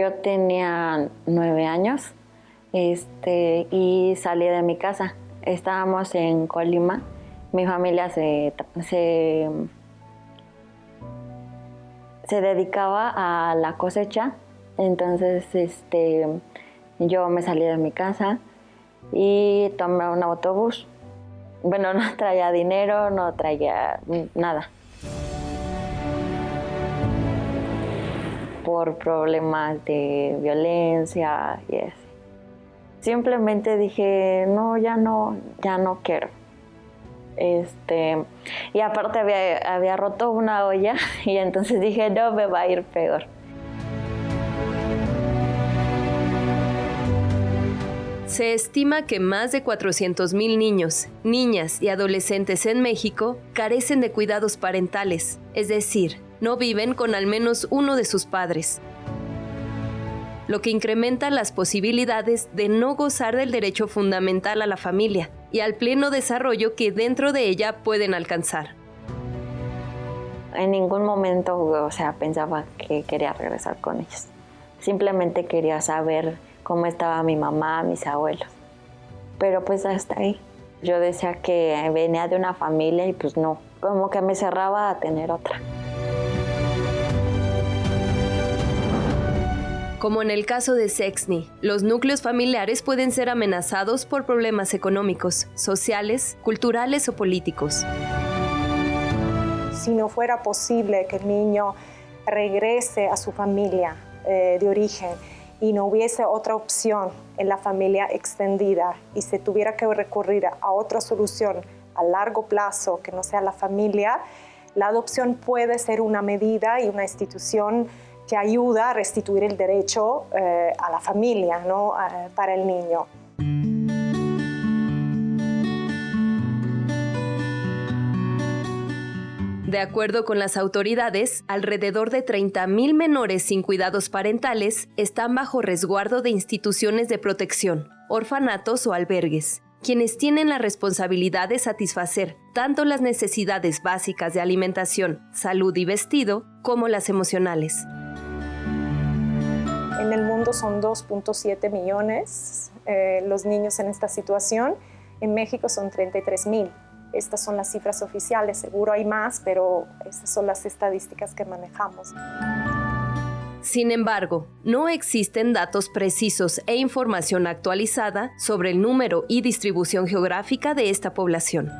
Yo tenía 9 años y salí de mi casa. Estábamos en Colima. Mi familia se dedicaba a la cosecha. Entonces yo me salí de mi casa y tomé un autobús. Bueno, no traía dinero, no traía nada. Por problemas de violencia y así. Simplemente dije, no, ya no quiero. Y aparte había roto una olla y entonces dije, no, me va a ir peor. Se estima que más de 400,000 niños, niñas y adolescentes en México carecen de cuidados parentales, es decir, no viven con al menos uno de sus padres, lo que incrementa las posibilidades de no gozar del derecho fundamental a la familia y al pleno desarrollo que dentro de ella pueden alcanzar. En ningún momento, pensaba que quería regresar con ellos. Simplemente quería saber cómo estaba mi mamá, mis abuelos. Pero pues hasta ahí. Yo decía que venía de una familia y pues no, como que me cerraba a tener otra. Como en el caso de Sexni, los núcleos familiares pueden ser amenazados por problemas económicos, sociales, culturales o políticos. Si no fuera posible que el niño regrese a su familia de origen y no hubiese otra opción en la familia extendida y se tuviera que recurrir a otra solución a largo plazo que no sea la familia, la adopción puede ser una medida y una institución que ayuda a restituir el derecho a la familia, ¿no? Para el niño. De acuerdo con las autoridades, alrededor de 30,000 menores sin cuidados parentales están bajo resguardo de instituciones de protección, orfanatos o albergues, quienes tienen la responsabilidad de satisfacer tanto las necesidades básicas de alimentación, salud y vestido, como las emocionales. En el mundo son 2.7 millones los niños en esta situación. En México son 33,000. Estas son las cifras oficiales, seguro hay más, pero estas son las estadísticas que manejamos. Sin embargo, no existen datos precisos e información actualizada sobre el número y distribución geográfica de esta población.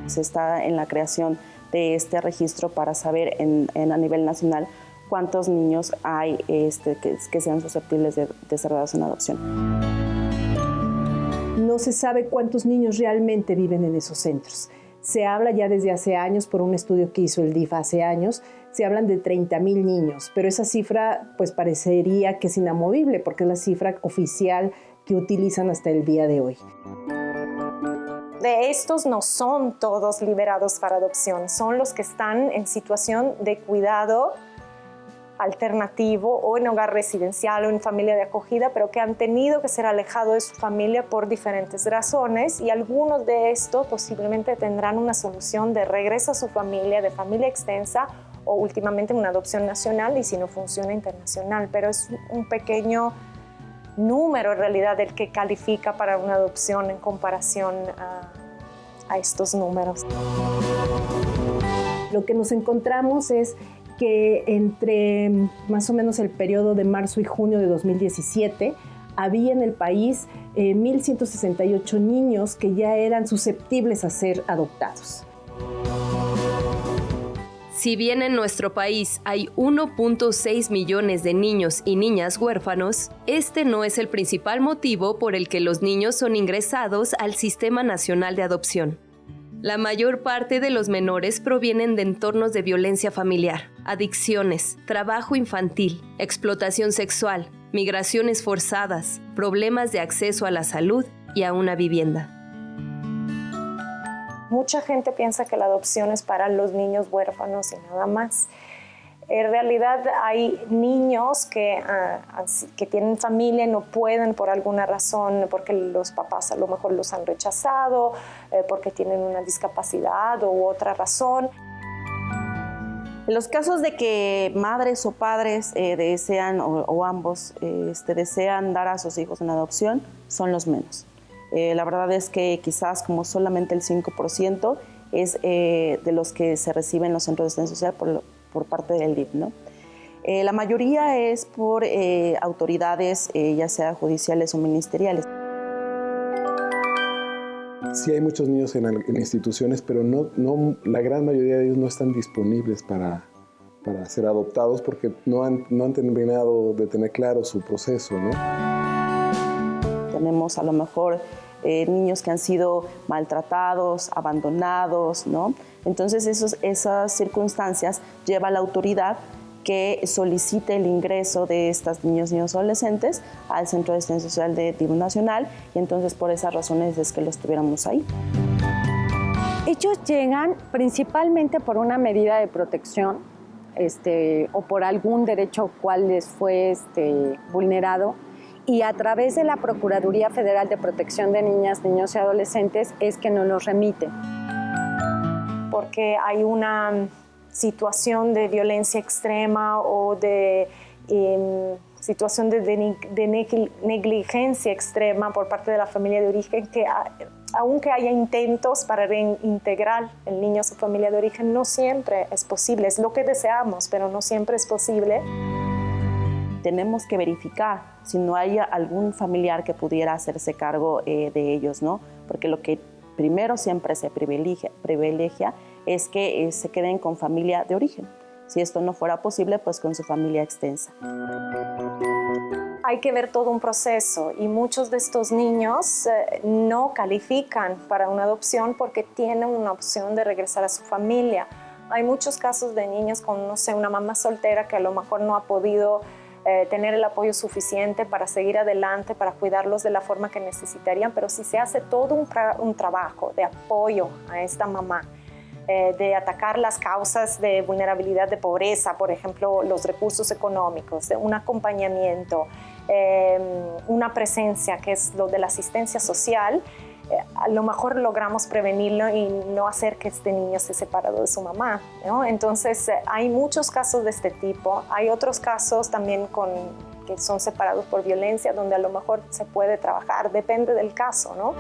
Se está en la creación de este registro para saber a nivel nacional cuántos niños hay que sean susceptibles de ser dados en adopción. No se sabe cuántos niños realmente viven en esos centros. Se habla ya desde hace años, por un estudio que hizo el DIF hace años, se hablan de 30,000 niños, pero esa cifra pues parecería que es inamovible porque es la cifra oficial que utilizan hasta el día de hoy. De estos no son todos liberados para adopción, son los que están en situación de cuidado alternativo o en hogar residencial o en familia de acogida, pero que han tenido que ser alejados de su familia por diferentes razones y algunos de estos posiblemente tendrán una solución de regreso a su familia, de familia extensa o últimamente una adopción nacional y si no funciona internacional, pero es un pequeño número en realidad el que califica para una adopción en comparación a estos números. Lo que nos encontramos es que entre más o menos el periodo de marzo y junio de 2017 había en el país 1,168 niños que ya eran susceptibles a ser adoptados. Si bien en nuestro país hay 1.6 millones de niños y niñas huérfanos, este no es el principal motivo por el que los niños son ingresados al Sistema Nacional de Adopción. La mayor parte de los menores provienen de entornos de violencia familiar, adicciones, trabajo infantil, explotación sexual, migraciones forzadas, problemas de acceso a la salud y a una vivienda. Mucha gente piensa que la adopción es para los niños huérfanos y nada más. En realidad hay niños que tienen familia y no pueden por alguna razón, porque los papás a lo mejor los han rechazado, porque tienen una discapacidad u otra razón. En los casos de que madres o padres desean o ambos desean dar a sus hijos en adopción, son los menos. La verdad es que quizás como solamente el 5% es de los que se reciben en los centros de asistencia social por parte del DIF, ¿no? La mayoría es por autoridades, ya sea judiciales o ministeriales. Sí hay muchos niños en instituciones, pero no, la gran mayoría de ellos no están disponibles para ser adoptados porque no han terminado de tener claro su proceso, ¿no? Tenemos a lo mejor niños que han sido maltratados, abandonados, ¿no? Entonces esas circunstancias lleva a la autoridad que solicite el ingreso de estos niños y adolescentes al Centro de Asistencia Social de DIF Nacional, y entonces por esas razones es que los tuviéramos ahí. Ellos llegan principalmente por una medida de protección o por algún derecho cual les fue vulnerado, y a través de la Procuraduría Federal de Protección de Niñas, Niños y Adolescentes es que nos los remite. Porque hay una situación de violencia extrema o de situación de negligencia extrema por parte de la familia de origen, que aunque haya intentos para reintegrar el niño a su familia de origen, no siempre es posible. Es lo que deseamos, pero no siempre es posible. Tenemos que verificar si no hay algún familiar que pudiera hacerse cargo de ellos, ¿no? Porque lo que primero siempre se privilegia es que se queden con familia de origen. Si esto no fuera posible, pues con su familia extensa. Hay que ver todo un proceso, y muchos de estos niños no califican para una adopción porque tienen una opción de regresar a su familia. Hay muchos casos de niños con, no sé, una mamá soltera que a lo mejor no ha podido tener el apoyo suficiente para seguir adelante, para cuidarlos de la forma que necesitarían, pero si se hace todo un trabajo de apoyo a esta mamá, de atacar las causas de vulnerabilidad, de pobreza, por ejemplo, los recursos económicos, de un acompañamiento, una presencia, que es lo de la asistencia social, a lo mejor logramos prevenirlo y no hacer que este niño esté separado de su mamá, ¿no? Entonces, hay muchos casos de este tipo. Hay otros casos también que son separados por violencia, donde a lo mejor se puede trabajar, depende del caso, ¿no?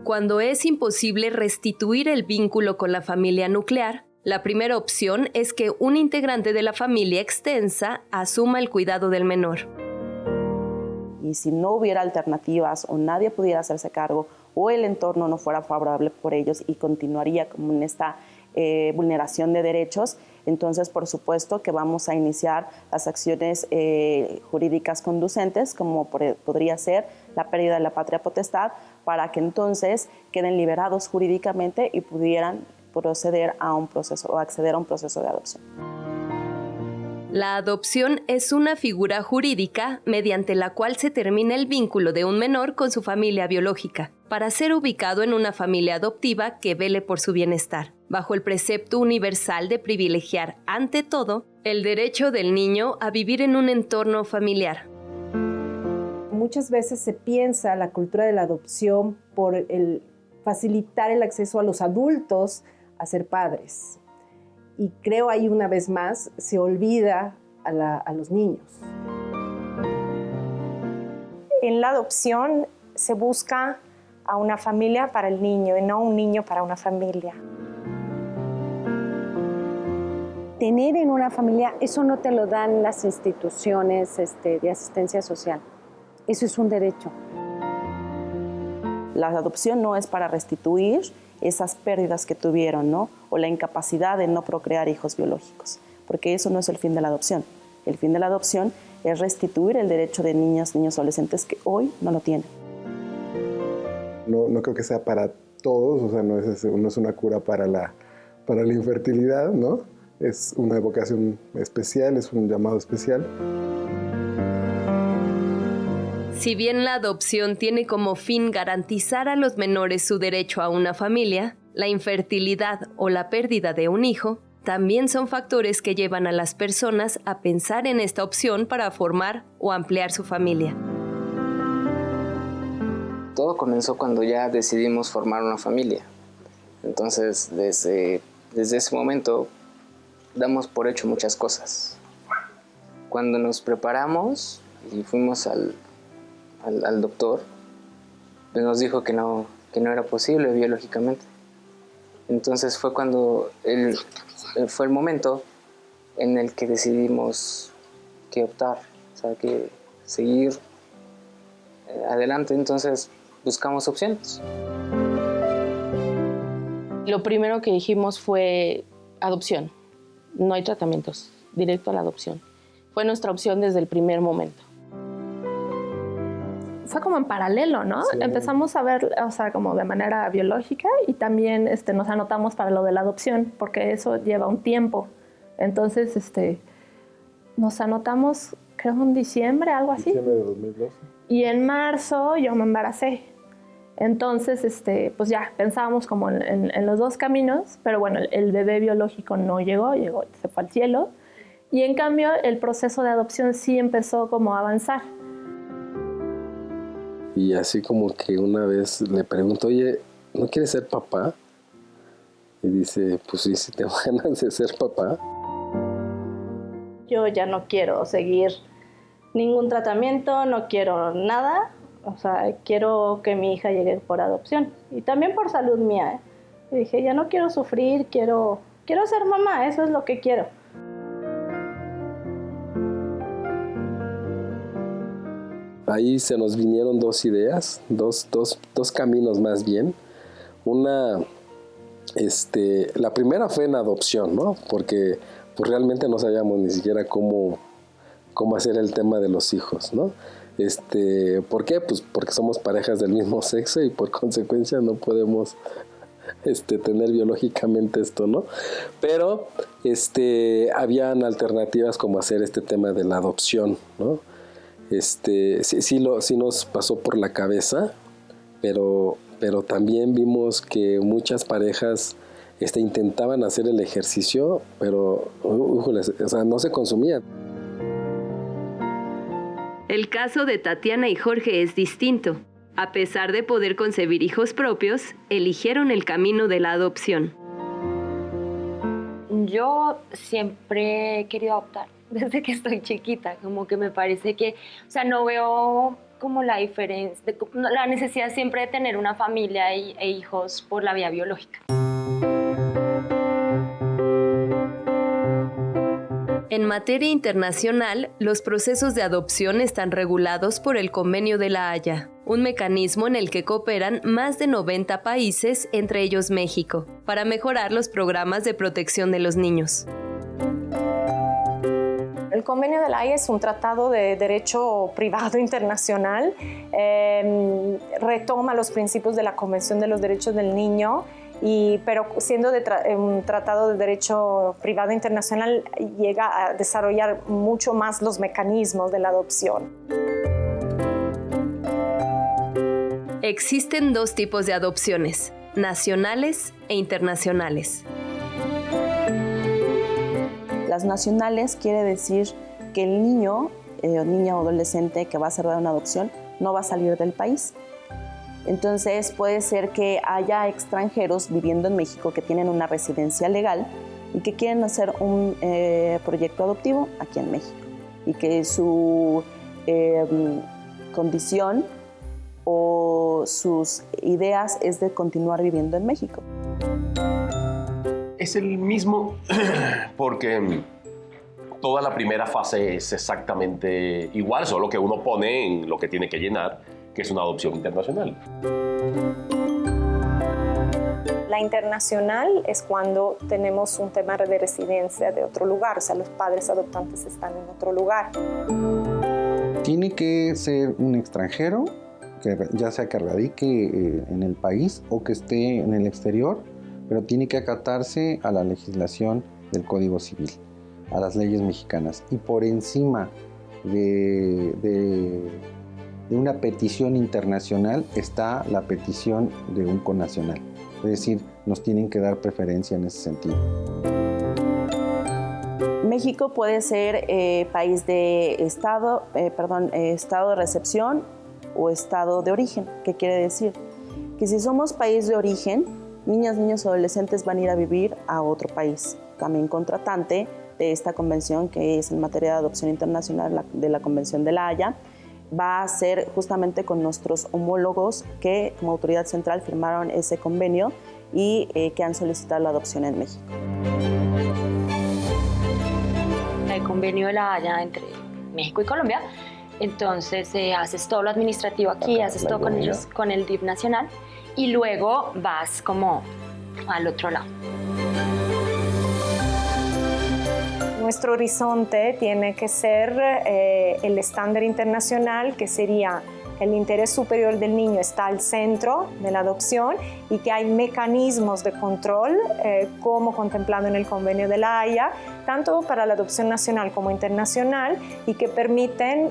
Cuando es imposible restituir el vínculo con la familia nuclear, la primera opción es que un integrante de la familia extensa asuma el cuidado del menor. Y si no hubiera alternativas o nadie pudiera hacerse cargo o el entorno no fuera favorable por ellos y continuaría como en esta vulneración de derechos, entonces por supuesto que vamos a iniciar las acciones jurídicas conducentes, como podría ser la pérdida de la patria potestad, para que entonces queden liberados jurídicamente y pudieran proceder a un proceso o acceder a un proceso de adopción. La adopción es una figura jurídica mediante la cual se termina el vínculo de un menor con su familia biológica, para ser ubicado en una familia adoptiva que vele por su bienestar, bajo el precepto universal de privilegiar, ante todo, el derecho del niño a vivir en un entorno familiar. Muchas veces se piensa la cultura de la adopción por el facilitar el acceso a los adultos a ser padres. Y creo ahí una vez más se olvida a los niños. En la adopción se busca a una familia para el niño y no un niño para una familia. Tener en una familia, eso no te lo dan las instituciones de asistencia social. Eso es un derecho. La adopción no es para restituir esas pérdidas que tuvieron, ¿no? O la incapacidad de no procrear hijos biológicos, porque eso no es el fin de la adopción. El fin de la adopción es restituir el derecho de niñas, niños, adolescentes que hoy no lo tienen. No creo que sea para todos, o sea, no es una cura para para la infertilidad, ¿no? Es una vocación especial, es un llamado especial. Si bien la adopción tiene como fin garantizar a los menores su derecho a una familia, la infertilidad o la pérdida de un hijo también son factores que llevan a las personas a pensar en esta opción para formar o ampliar su familia. Todo comenzó cuando ya decidimos formar una familia. Entonces, desde ese momento, damos por hecho muchas cosas. Cuando nos preparamos y fuimos al doctor, pues nos dijo que no era posible biológicamente. Entonces fue cuando fue el momento en el que decidimos que optar, o sea, que seguir adelante. Entonces buscamos opciones. Lo primero que dijimos fue adopción. No hay tratamientos, directo a la adopción. Fue nuestra opción desde el primer momento. Fue como en paralelo, ¿no? Sí. Empezamos a ver, o sea, como de manera biológica y también nos anotamos para lo de la adopción, porque eso lleva un tiempo. Entonces, nos anotamos, creo, en diciembre, algo así. Diciembre de 2012. Y en marzo yo me embaracé. Entonces, pues ya, pensábamos como en los dos caminos, pero bueno, el bebé biológico no llegó, se fue al cielo. Y en cambio, el proceso de adopción sí empezó como a avanzar. Y así como que una vez le pregunto, oye, ¿no quieres ser papá? Y dice, pues sí tengo ganas de ser papá. Yo ya no quiero seguir ningún tratamiento, no quiero nada. O sea, quiero que mi hija llegue por adopción. Y también por salud mía, Y dije, ya no quiero sufrir, quiero ser mamá, eso es lo que quiero. Ahí se nos vinieron dos ideas, dos caminos más bien. Una, la primera fue en adopción, ¿no? Porque pues, realmente no sabíamos ni siquiera cómo hacer el tema de los hijos, ¿no? ¿Por qué? Pues porque somos parejas del mismo sexo y por consecuencia no podemos tener biológicamente esto, ¿no? Pero habían alternativas como hacer este tema de la adopción, ¿no? Sí nos pasó por la cabeza, pero también vimos que muchas parejas intentaban hacer el ejercicio, pero no se consumían. El caso de Tatiana y Jorge es distinto. A pesar de poder concebir hijos propios, eligieron el camino de la adopción. Yo siempre he querido adoptar. Desde que estoy chiquita, como que me parece que, o sea, no veo como la diferencia, la necesidad siempre de tener una familia e hijos por la vía biológica. En materia internacional, los procesos de adopción están regulados por el Convenio de La Haya, un mecanismo en el que cooperan más de 90 países, entre ellos México, para mejorar los programas de protección de los niños. El Convenio de La Haya es un tratado de derecho privado internacional, retoma los principios de la Convención de los Derechos del Niño, pero siendo un tratado de derecho privado internacional llega a desarrollar mucho más los mecanismos de la adopción. Existen dos tipos de adopciones, nacionales e internacionales. Las nacionales quiere decir que el niño o niña o adolescente que va a ser dado una adopción no va a salir del país. Entonces puede ser que haya extranjeros viviendo en México que tienen una residencia legal y que quieren hacer un proyecto adoptivo aquí en México y que su condición o sus ideas es de continuar viviendo en México. Es el mismo porque toda la primera fase es exactamente igual, solo que uno pone en lo que tiene que llenar, que es una adopción internacional. La internacional es cuando tenemos un tema de residencia de otro lugar, o sea, los padres adoptantes están en otro lugar. Tiene que ser un extranjero, que ya sea que radique en el país o que esté en el exterior, pero tiene que acatarse a la legislación del Código Civil, a las leyes mexicanas. Y por encima de una petición internacional está la petición de un connacional. Es decir, nos tienen que dar preferencia en ese sentido. México puede ser país de estado de recepción o estado de origen. ¿Qué quiere decir? Que si somos país de origen, niñas, niños, adolescentes van a ir a vivir a otro país, también contratante de esta convención, que es en materia de adopción internacional de la Convención de La Haya. Va a ser justamente con nuestros homólogos que como autoridad central firmaron ese convenio y que han solicitado la adopción en México. El convenio de La Haya entre México y Colombia, entonces haces todo lo administrativo aquí, haces todo con ellos, con el DIF nacional, y luego vas como al otro lado. Nuestro horizonte tiene que ser el estándar internacional, que sería el interés superior del niño está al centro de la adopción y que hay mecanismos de control, como contemplado en el Convenio de La Haya, tanto para la adopción nacional como internacional, y que permiten,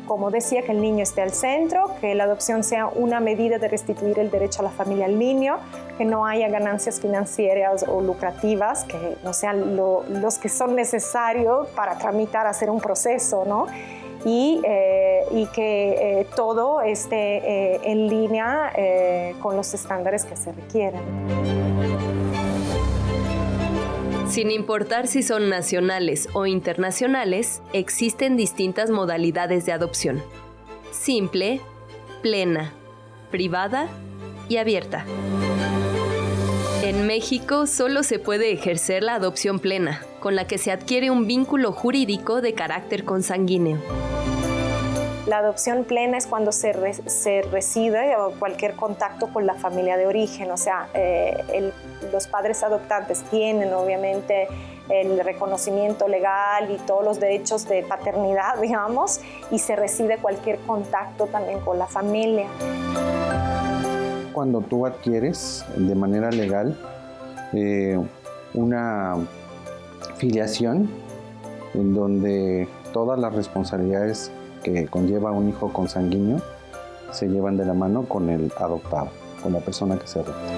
como decía, que el niño esté al centro, que la adopción sea una medida de restituir el derecho a la familia al niño, que no haya ganancias financieras o lucrativas, que no sean los que son necesarios para tramitar, hacer un proceso, ¿no? Y que todo esté en línea con los estándares que se requieren. Sin importar si son nacionales o internacionales, existen distintas modalidades de adopción: simple, plena, privada y abierta. En México solo se puede ejercer la adopción plena, con la que se adquiere un vínculo jurídico de carácter consanguíneo. La adopción plena es cuando se reside o cualquier contacto con la familia de origen, o sea, los padres adoptantes tienen obviamente el reconocimiento legal y todos los derechos de paternidad, digamos, y se reside cualquier contacto también con la familia. Cuando tú adquieres de manera legal una filiación en donde todas las responsabilidades que conlleva un hijo consanguíneo se llevan de la mano con el adoptado, con la persona que se adopta.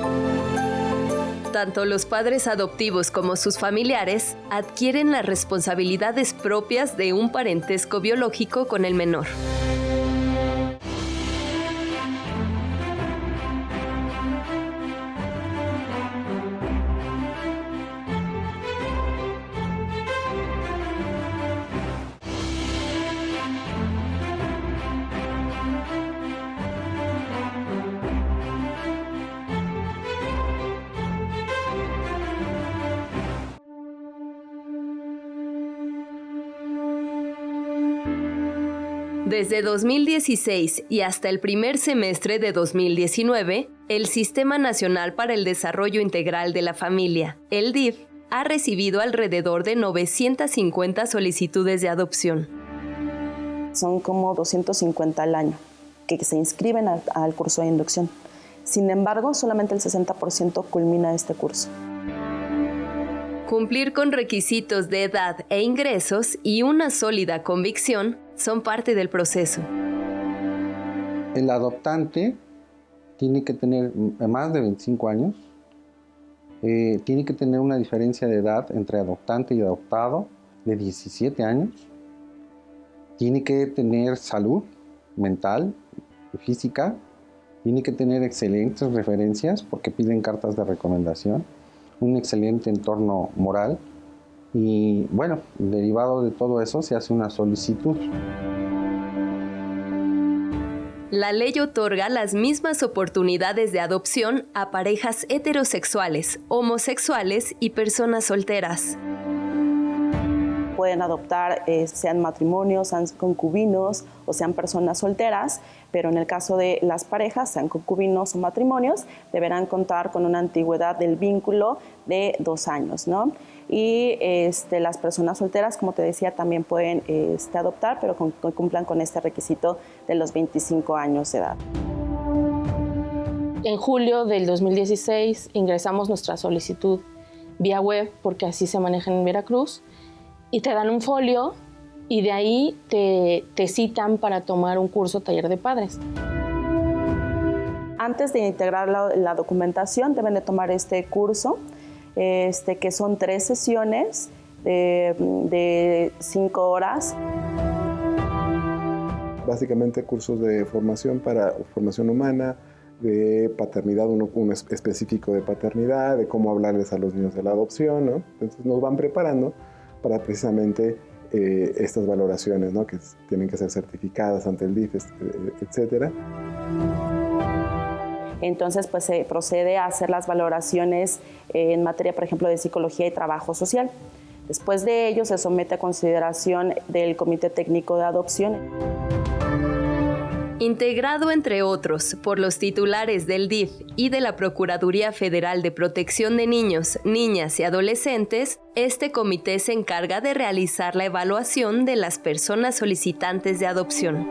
Tanto los padres adoptivos como sus familiares adquieren las responsabilidades propias de un parentesco biológico con el menor. Desde 2016 y hasta el primer semestre de 2019, el Sistema Nacional para el Desarrollo Integral de la Familia, el DIF, ha recibido alrededor de 950 solicitudes de adopción. Son como 250 al año que se inscriben al curso de inducción. Sin embargo, solamente el 60% culmina este curso. Cumplir con requisitos de edad e ingresos y una sólida convicción son parte del proceso. El adoptante tiene que tener más de 25 años, tiene que tener una diferencia de edad entre adoptante y adoptado de 17 años, tiene que tener salud mental y física, tiene que tener excelentes referencias porque piden cartas de recomendación, un excelente entorno moral y, bueno, derivado de todo eso se hace una solicitud. La ley otorga las mismas oportunidades de adopción a parejas heterosexuales, homosexuales y personas solteras. Pueden adoptar sean matrimonios, sean concubinos o sean personas solteras, pero en el caso de las parejas, sean concubinos o matrimonios, deberán contar con una antigüedad del vínculo de 2 años, ¿no? Y las personas solteras, como te decía, también pueden adoptar, pero cumplan con este requisito de los 25 años de edad. En julio del 2016 ingresamos nuestra solicitud vía web, porque así se maneja en Veracruz, y te dan un folio y de ahí te citan para tomar un curso taller de padres. Antes de integrar la documentación deben de tomar este curso, que son 3 sesiones de 5 horas. Básicamente cursos de formación para formación humana, de paternidad, uno específico de paternidad, de cómo hablarles a los niños de la adopción, ¿no? Entonces nos van preparando para precisamente estas valoraciones, ¿no? Que tienen que ser certificadas ante el DIF, etcétera. Entonces, pues se procede a hacer las valoraciones en materia, por ejemplo, de psicología y trabajo social. Después de ello, se somete a consideración del Comité Técnico de Adopción. Integrado, entre otros, por los titulares del DIF y de la Procuraduría Federal de Protección de Niños, Niñas y Adolescentes, este comité se encarga de realizar la evaluación de las personas solicitantes de adopción.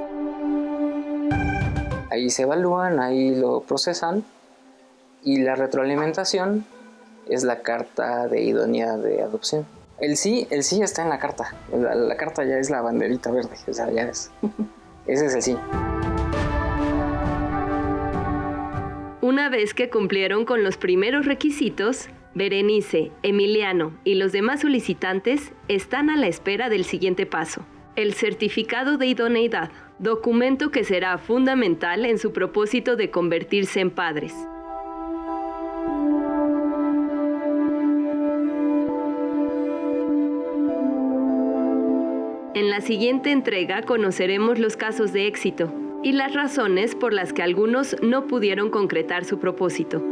Ahí se evalúan, ahí lo procesan y la retroalimentación es la carta de idoneidad de adopción. El sí está en la carta. La carta ya es la banderita verde, o sea, ya es. Ese es el sí. Una vez que cumplieron con los primeros requisitos, Berenice, Emiliano y los demás solicitantes están a la espera del siguiente paso: el certificado de idoneidad, documento que será fundamental en su propósito de convertirse en padres. En la siguiente entrega conoceremos los casos de éxito y las razones por las que algunos no pudieron concretar su propósito.